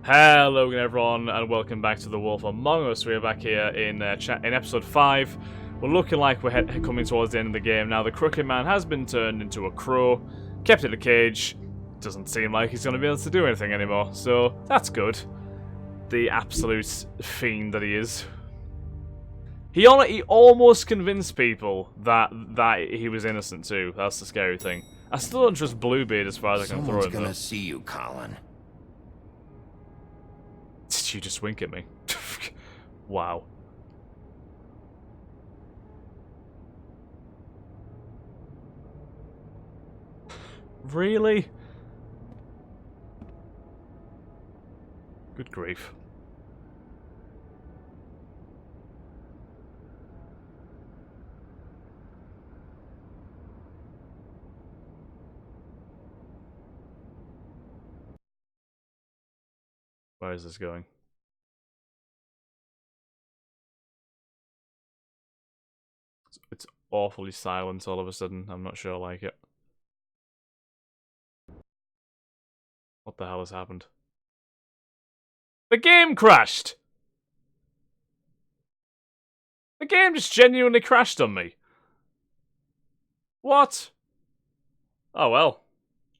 Hello again everyone, and welcome back to The Wolf Among Us. We are back here in episode 5. We're looking like we're coming towards the end of the game now. The Crooked Man has been turned into a crow, kept in a cage. Doesn't seem like he's going to be able to do anything anymore, so that's good. The absolute fiend that he is. He almost convinced people that he was innocent too. That's the scary thing. I still don't trust Bluebeard as far as I can throw him. Someone's gonna see you, Colin. Did you just wink at me? Wow. Really? Good grief. Where is this going? It's awfully silent all of a sudden. I'm not sure I like it. What the hell has happened? The game crashed! The game just genuinely crashed on me. What? Oh well.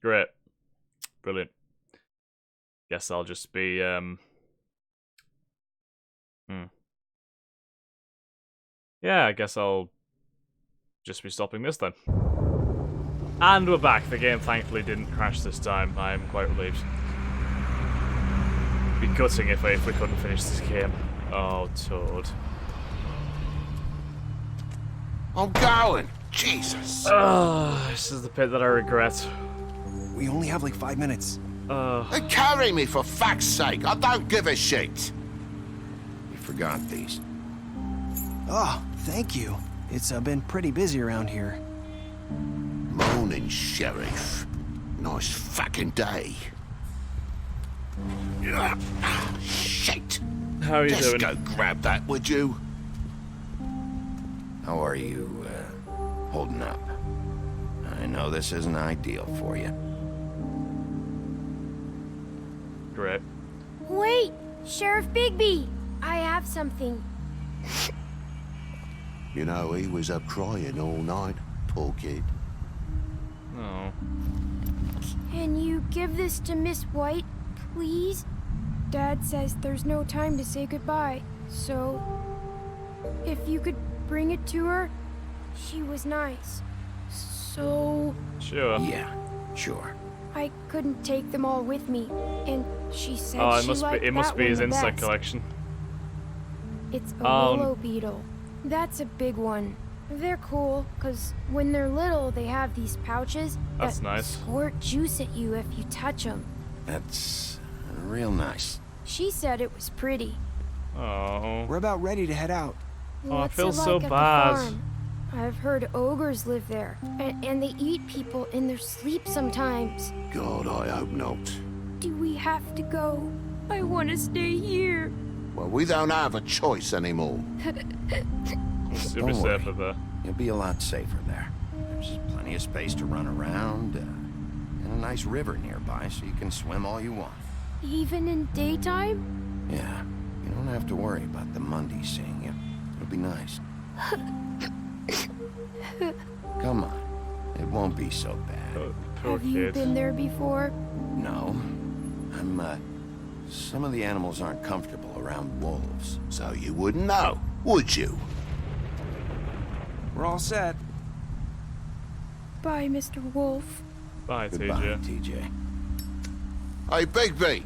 Great. Brilliant. Guess I'll just be, Yeah, I guess I'll just be stopping this then. And we're back. The game thankfully didn't crash this time. I am quite relieved. It'd be gutting if we couldn't finish this game. Oh, Toad. I'm going! Jesus! This is the bit that I regret. We only have like 5 minutes. Carry me for fuck's sake! I don't give a shit! We forgot these. Oh, thank you. It's been pretty busy around here. Morning, Sheriff. Nice fucking day. Shit! How are you Just doing? go grab that, would you? How are you, holding up? I know this isn't ideal for you. Great. Wait! Sheriff Bigby! I have something. You know, he was up crying all night, poor kid. Oh. Can you give this to Miss White, please? Dad says there's no time to say goodbye, so if you could bring it to her, she was nice. So Sure. Yeah, sure. I couldn't take them all with me, and she said Oh, she liked it must that be one his the insect best. collection. It's a willow beetle. That's a big one. They're cool, because when they're little, they have these pouches That's that nice. squirt juice at you if you touch them. That's real nice. She said it was pretty. Oh. We're about ready to head out. Oh, I What's feel it so like at bad. the farm? I've heard ogres live there, and they eat people in their sleep sometimes. God, I hope not. Do we have to go? I want to stay here. Well, we don't have a choice anymore. You'll be Don't worry. safer there. You'll be a lot safer there. There's plenty of space to run around, and a nice river nearby, so you can swim all you want. Even in daytime? Yeah, you don't have to worry about the Monday seeing you. It'll be nice. Come on, it won't be so bad. Poor Have you kid. been there before? No, some of the animals aren't comfortable around wolves. So you wouldn't know, would you? We're all set. Bye, Mr. Wolf. Bye, Goodbye, TJ. TJ. Hey, Bigby.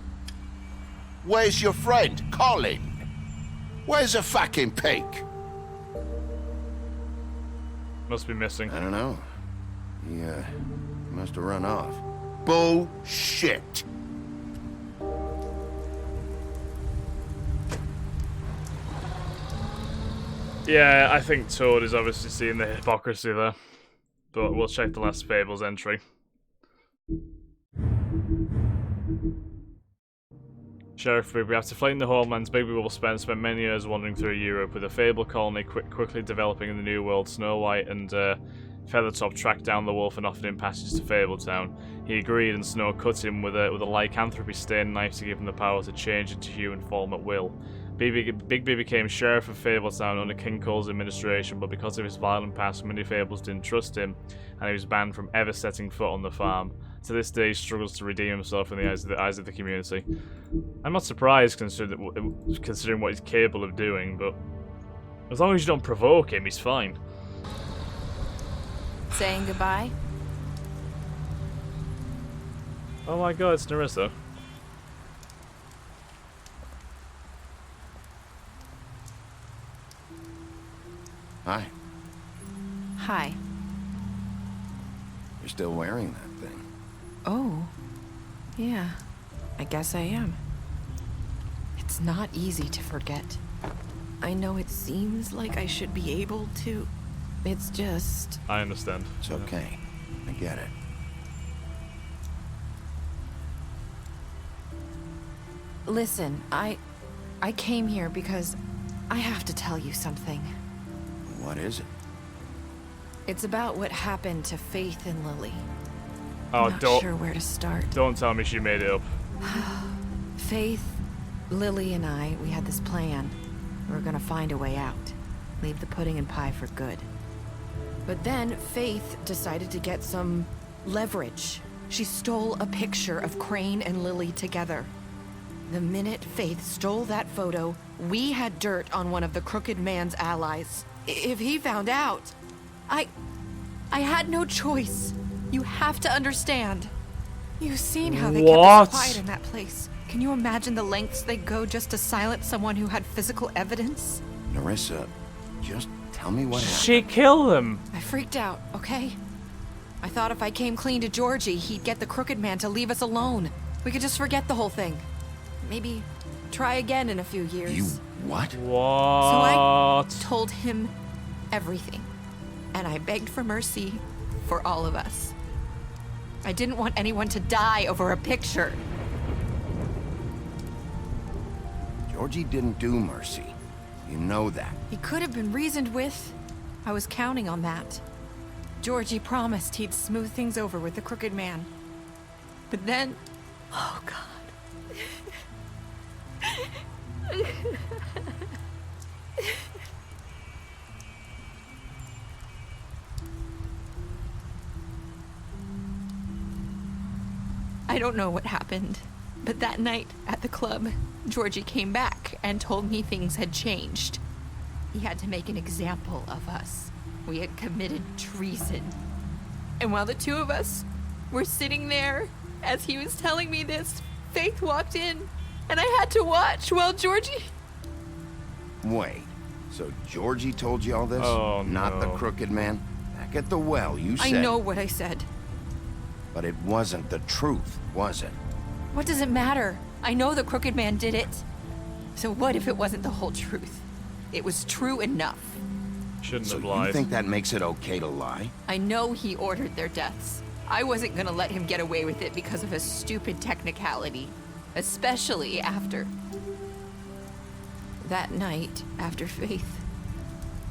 Where's your friend, Colin? Where's the fucking pig? Must be missing. I don't know. He must have run off. Bullshit. Yeah, I think Toad is obviously seeing the hypocrisy there. But we'll check the last Fables entry. Sheriff Bigby, after fleeing the homelands, Bigby will spend many years wandering through Europe with a fable colony quickly developing in the New World. Snow White and Feathertop tracked down the wolf and offered him passage to Fabletown. He agreed, and Snow cut him with a lycanthropy-stained knife to give him the power to change into human form at will. Big B became sheriff of Fabletown under King Cole's administration, but because of his violent past, many Fables didn't trust him, and he was banned from ever setting foot on the farm. To this day, he struggles to redeem himself in the eyes of the community. I'm not surprised considering what he's capable of doing, but as long as you don't provoke him, he's fine. Saying goodbye? Oh my god, it's Narissa. Hi. Hi. You're still wearing that thing. Oh. Yeah. I guess I am. It's not easy to forget. I know it seems like I should be able to. It's just... I understand. It's okay. I get it. Listen, I came here because I have to tell you something. What is it? It's about what happened to Faith and Lily. Oh, I'm not sure where to start. Don't tell me she made it up. Faith, Lily, and we had this plan. We were gonna find a way out. Leave the pudding and pie for good. But then Faith decided to get some leverage. She stole a picture of Crane and Lily together. The minute Faith stole that photo, we had dirt on one of the Crooked Man's allies. If he found out, I had no choice. You have to understand. You've seen how they kept us quiet in that place. Can you imagine the lengths they go just to silence someone who had physical evidence? Narissa, just tell me what happened. She killed him. I freaked out, okay? I thought if I came clean to Georgie, he'd get the Crooked Man to leave us alone. We could just forget the whole thing. Maybe try again in a few years. You what? So What? I told him everything. And I begged for mercy for all of us. I didn't want anyone to die over a picture. Georgie didn't do mercy. You know that. He could have been reasoned with. I was counting on that. Georgie promised he'd smooth things over with the Crooked Man. But then... Oh, God. I don't know what happened, but that night at the club, Georgie came back and told me things had changed. He had to make an example of us. We had committed treason. And while the two of us were sitting there, as he was telling me this, Faith walked in, and I had to watch while Georgie... Wait, so Georgie told you all this? Oh, Not the no. Crooked Man? Back at the well, you said... I know what I said. But it wasn't the truth, was it? What does it matter? I know the Crooked Man did it. So what if it wasn't the whole truth? It was true enough. Shouldn't So have you lied. think that makes it okay to lie? I know he ordered their deaths. I wasn't gonna let him get away with it because of a stupid technicality. Especially after... That night, after Faith,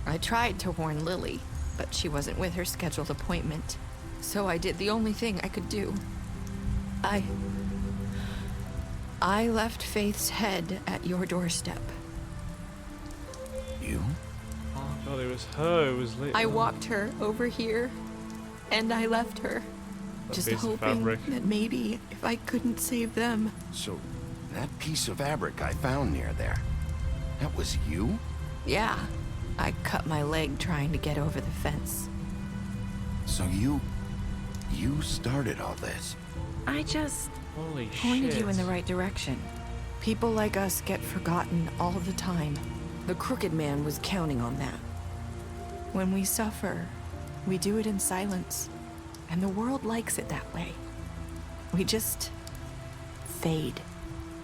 I tried to warn Lily, but she wasn't with her scheduled appointment. So I did the only thing I could do. I left Faith's head at your doorstep. You? Oh god, it was her. It was I walked her over here, and I left her. Just piece of hoping fabric. that maybe if I couldn't save them. So, that piece of fabric I found near there, that was you? Yeah, I cut my leg trying to get over the fence. So you started all this? I just Holy pointed shit. you in the right direction. People like us get forgotten all the time. The Crooked Man was counting on that. When we suffer, we do it in silence. And the world likes it that way. We just fade,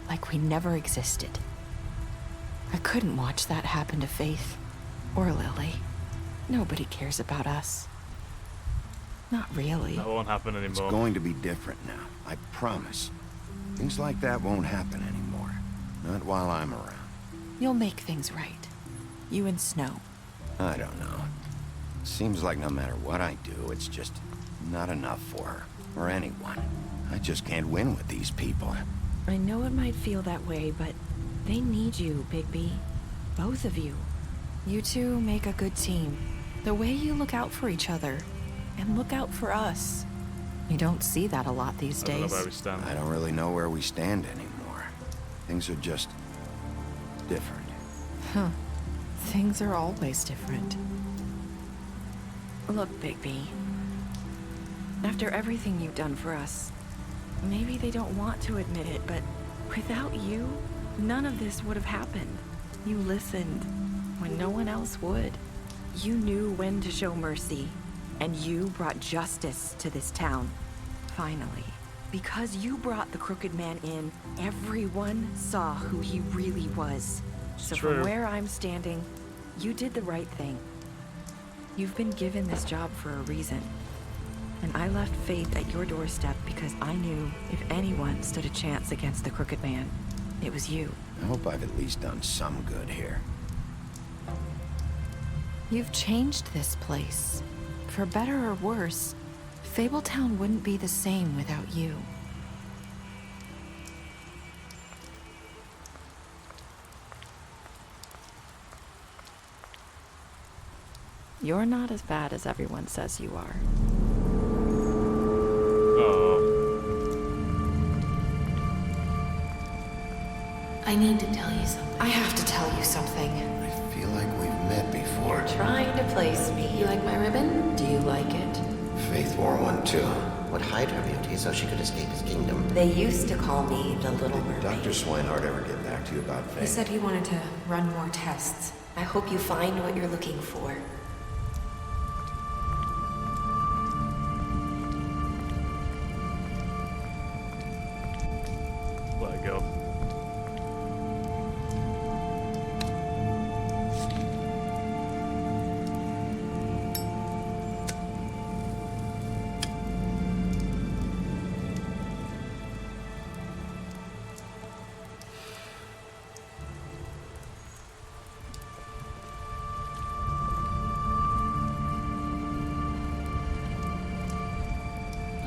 like we never existed. I couldn't watch that happen to Faith or Lily. Nobody cares about us. Not really. That won't happen It's anymore. going to be different now, I promise. Things like that won't happen anymore. Not while I'm around. You'll make things right. You and Snow. I don't know. Seems like no matter what I do, it's just not enough for her, or anyone. I just can't win with these people. I know it might feel that way, but they need you, Bigby. Both of you. You two make a good team. The way you look out for each other, and look out for us. You don't see that a lot these I don't know days. where we stand. I don't really know where we stand anymore. Things are just different. Huh. Things are always different. Look, Bigby. After everything you've done for us, maybe they don't want to admit it, but without you, none of this would have happened. You listened when no one else would. You knew when to show mercy, and you brought justice to this town. Finally. Because you brought the Crooked Man in, everyone saw who he really was. So True. from where I'm standing, you did the right thing. You've been given this job for a reason. And I left Faith at your doorstep because I knew if anyone stood a chance against the Crooked Man, it was you. I hope I've at least done some good here. You've changed this place. For better or worse, Fabletown wouldn't be the same without you. You're not as bad as everyone says you are. Oh. I need to tell you something. I have to tell you something. I feel like we've met before. You're trying to place me. You like my ribbon? Do you like it? Faith wore one too. Would hide her beauty so she could escape his kingdom. They used to call me the Little Did Mermaid. Dr. Swinehart ever get back to you about Faith? He said he wanted to run more tests. I hope you find what you're looking for. Let it go.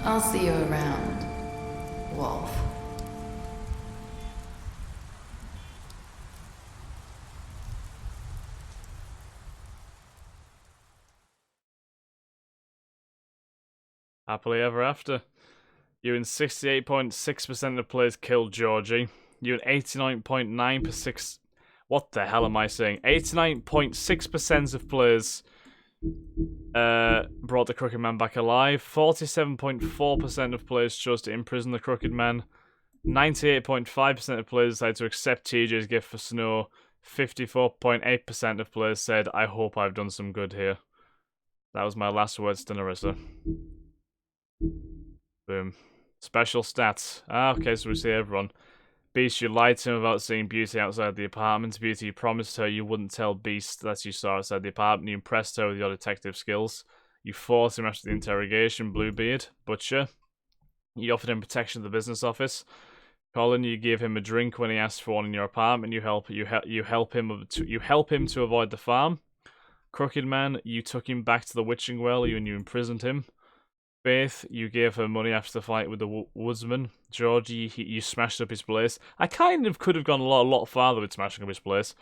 I'll see you around, Wolf. Happily ever after. You and 68.6% of players killed Georgie. You and 89.9%. What the hell am I saying? 89.6% of players brought the Crooked Man back alive. 47.4% of players chose to imprison the Crooked Man. 98.5% of players decided to accept TJ's gift for Snow. 54.8% of players said, I hope I've done some good here. That was my last words to Narissa. Boom. Special stats. Okay, so we see everyone. Beast, you lied to him about seeing Beauty outside the apartment. Beauty, you promised her you wouldn't tell Beast that you saw outside the apartment. You impressed her with your detective skills. You fought him after the interrogation. Bluebeard. Butcher. You offered him protection at the business office. Colin, you gave him a drink when he asked for one in your apartment. You help him to avoid the farm. Crooked Man, you took him back to the witching well and you imprisoned him. Faith, you gave her money after the fight with the woodsman. Georgie, you smashed up his place. I kind of could have gone a lot farther with smashing up his place.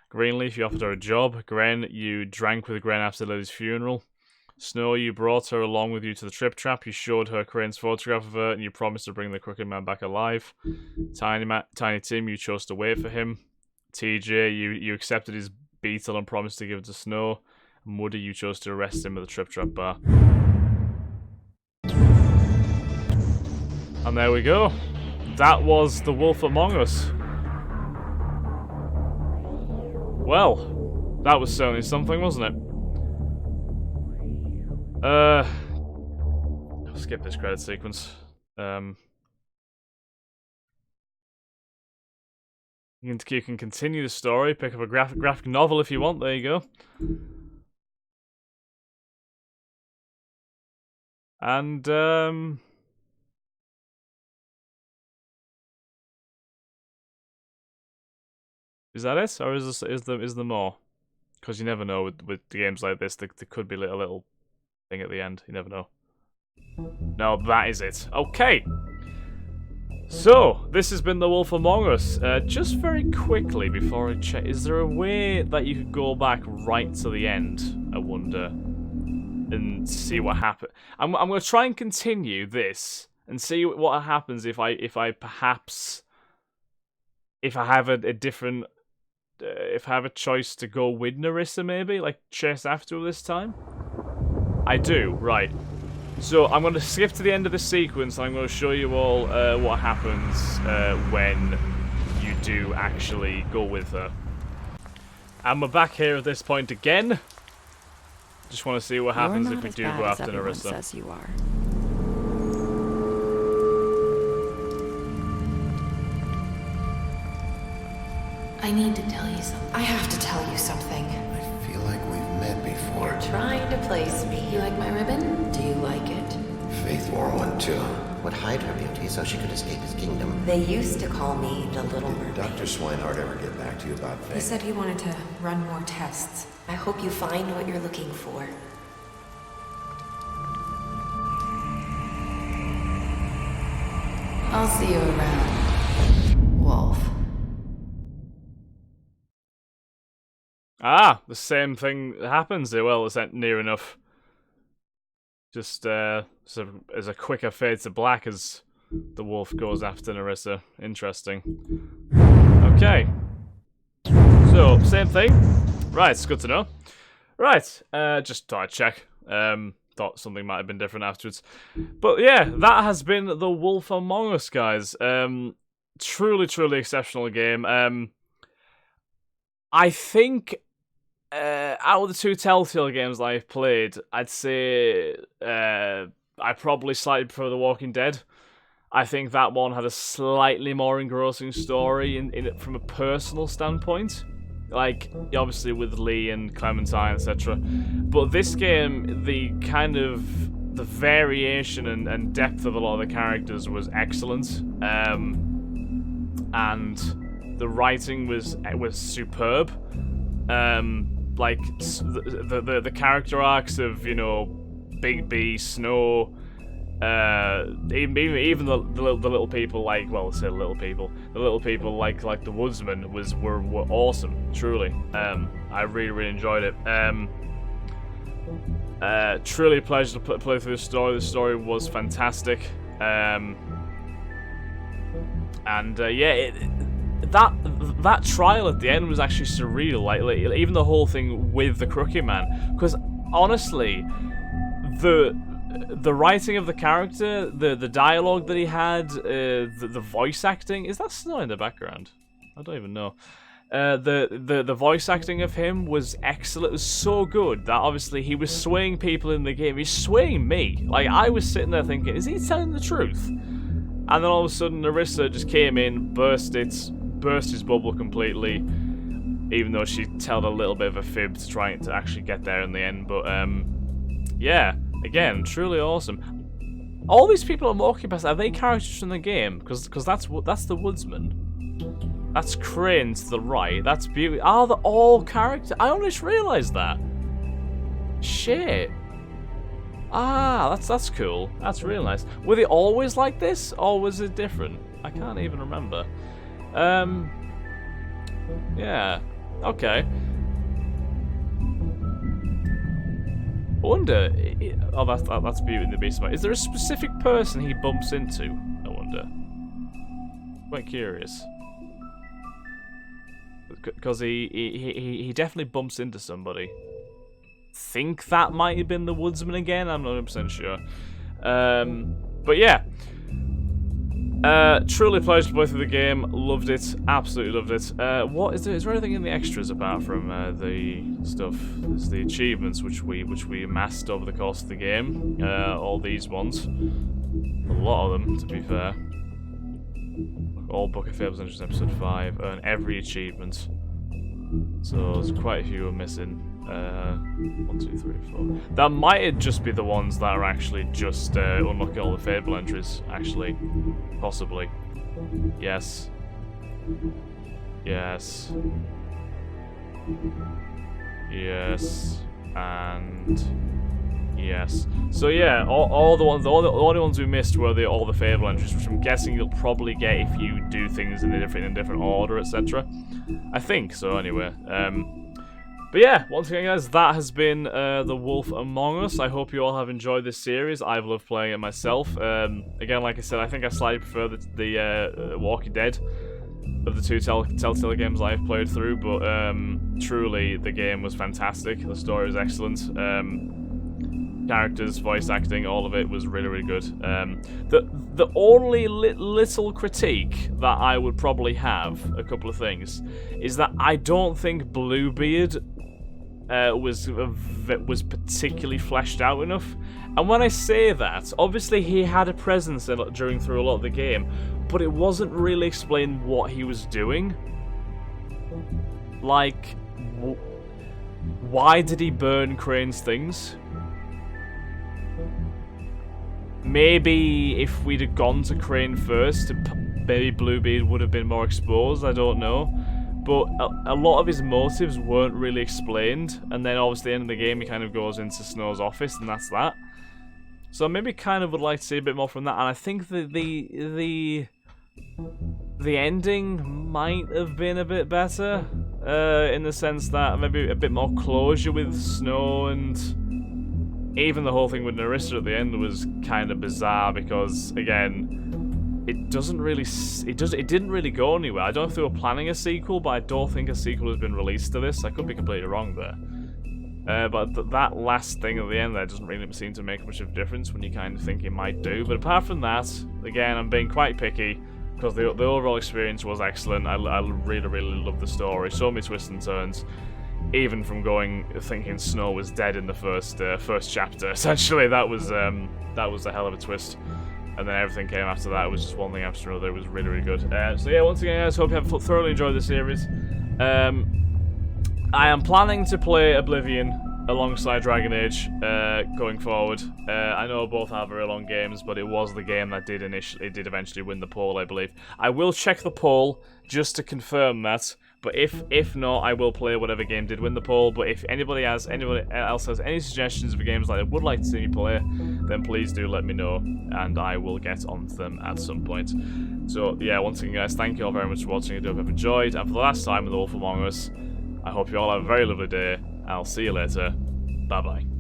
Greenleaf, you offered her a job. Gren, you drank with Gren after Lily's funeral. Snow, you brought her along with you to the trip trap. You showed her Crane's photograph of her, and you promised to bring the Crooked Man back alive. Tiny Tim, you chose to wait for him. TJ, you accepted his beetle and promised to give it to Snow. Muddy, you chose to arrest him at the trip trap bar. And there we go. That was The Wolf Among Us. Well, that was certainly something, wasn't it? I'll skip this credit sequence. You can continue the story, pick up a graphic novel if you want, there you go. And, is that it, or is there more? Because you never know with games like this, there could be a little thing at the end. You never know. No, that is it. Okay. So, this has been The Wolf Among Us. Just very quickly before I check, is there a way that you could go back right to the end, I wonder, and see what happened? I'm going to try and continue this and see what happens if I perhaps, if I have a different, if I have a choice to go with Narissa maybe, like chase after her this time. I do, right. So I'm going to skip to the end of the sequence and I'm going to show you all what happens when you do actually go with her. And we're back here at this point again. Just want to see what happens if we do go after Narissa. Says you are. I need to tell you something. I have to tell you something. I feel like we've met before. You're trying to place me. You like my ribbon? Do you like it? Faith wore one too. Would hide her beauty so she could escape his kingdom. They used to call me the Little Did Mermaid. Dr. Swinehart ever get back to you about Faith? He said he wanted to run more tests. I hope you find what you're looking for. I'll see you around, Wolf. Ah, the same thing happens there. Well, it's near enough. Just sort of as a quicker fade to black as the wolf goes after Narissa. Interesting. Okay. So, same thing. Right, it's good to know. Right, just thought I'd check. Thought something might have been different afterwards. But yeah, that has been The Wolf Among Us, guys. Truly, truly exceptional game. I think out of the two Telltale games that I've played, I'd say I probably slightly prefer The Walking Dead. I think that one had a slightly more engrossing story in from a personal standpoint. Like, obviously with Lee and Clementine, etc. But this game, the kind of the variation and depth of a lot of the characters was excellent. And the writing was superb. Like the character arcs of, you know, Big B, Snow, even the little people, like, well, let's say the little people like the Woodsman were awesome, truly. I really enjoyed it. Truly a pleasure to play through the story. The story was fantastic. And yeah, that trial at the end was actually surreal. Like even the whole thing with the Crooked Man, because honestly, the writing of the character, the dialogue that he had, the voice acting, is that Snow in the background? I don't even know. The voice acting of him was excellent. It was so good that obviously he was swaying people in the game. He's swaying me. Like, I was sitting there thinking, is he telling the truth? And then all of a sudden Narissa just came in, burst his bubble completely, even though she told a little bit of a fib to try to actually get there in the end. But yeah, again, truly awesome. All these people I'm walking past, are they characters from the game? Because that's the Woodsman. That's Crane to the right. That's Beauty. Are they all characters? I only just realised that. Shit. Ah, that's cool. That's real nice. Were they always like this, or was it different? I can't even remember. Yeah. Okay. I wonder. Oh, that's Beauty and the Beast. Is there a specific person he bumps into? I wonder. Quite curious. Because he definitely bumps into somebody. Think that might have been the Woodsman again. I'm not 100% sure. But yeah. Truly pleasure to play through the game. Loved it. Absolutely loved it. What is there? Is there anything in the extras apart from the stuff? There's the achievements which we amassed over the course of the game. All these ones. A lot of them, to be fair. All Book of Fables Entries Episode 5. Earn every achievement. So there's quite a few we're missing. 1, 2, 3, 4. That might just be the ones that are actually just unlocking all the Fable entries. Actually, possibly. Yes. Yes. Yes. And yes. So yeah, all the only ones we missed were all the Fable entries, which I'm guessing you'll probably get if you do things in a different order, etc. I think so. Anyway. But yeah, once again, guys, that has been The Wolf Among Us. I hope you all have enjoyed this series. I've loved playing it myself. Again, like I said, I think I slightly prefer the Walking Dead of the two Telltale games I've played through, but truly, the game was fantastic. The story was excellent. Characters, voice acting, all of it was really, really good. The only little critique that I would probably have, a couple of things, is that I don't think Bluebeard was particularly fleshed out enough. And when I say that, obviously he had a presence through a lot of the game, but it wasn't really explained what he was doing. Like, why did he burn Crane's things? Maybe if we'd have gone to Crane first, maybe Bluebeard would have been more exposed, I don't know. But a lot of his motives weren't really explained, and then obviously at the end of the game he kind of goes into Snow's office, and that's that. So maybe kind of would like to see a bit more from that, and I think the ending might have been a bit better, in the sense that maybe a bit more closure with Snow, and even the whole thing with Narissa at the end was kind of bizarre because, again, it didn't really go anywhere. I don't know if they were planning a sequel, but I don't think a sequel has been released to this. I could be completely wrong there. But that last thing at the end there doesn't really seem to make much of a difference when you kind of think it might do. But apart from that, again, I'm being quite picky because the overall experience was excellent. I really, really loved the story. So many twists and turns. Even from thinking Snow was dead in the first chapter. Essentially, that was a hell of a twist. And then everything came after that. It was just one thing after another. It was really, really good. So yeah, once again, guys, hope you have thoroughly enjoyed the series. I am planning to play Oblivion alongside Dragon Age going forward. I know both have very long games, but it was the game that did eventually win the poll, I believe. I will check the poll just to confirm that. But if not, I will play whatever game did win the poll. But if anybody else has any suggestions for games that they would like to see me play, then please do let me know, and I will get onto them at some point. So yeah, once again, guys, thank you all very much for watching. I do hope you've enjoyed, and for the last time with The Wolf Among Us, I hope you all have a very lovely day. I'll see you later. Bye bye.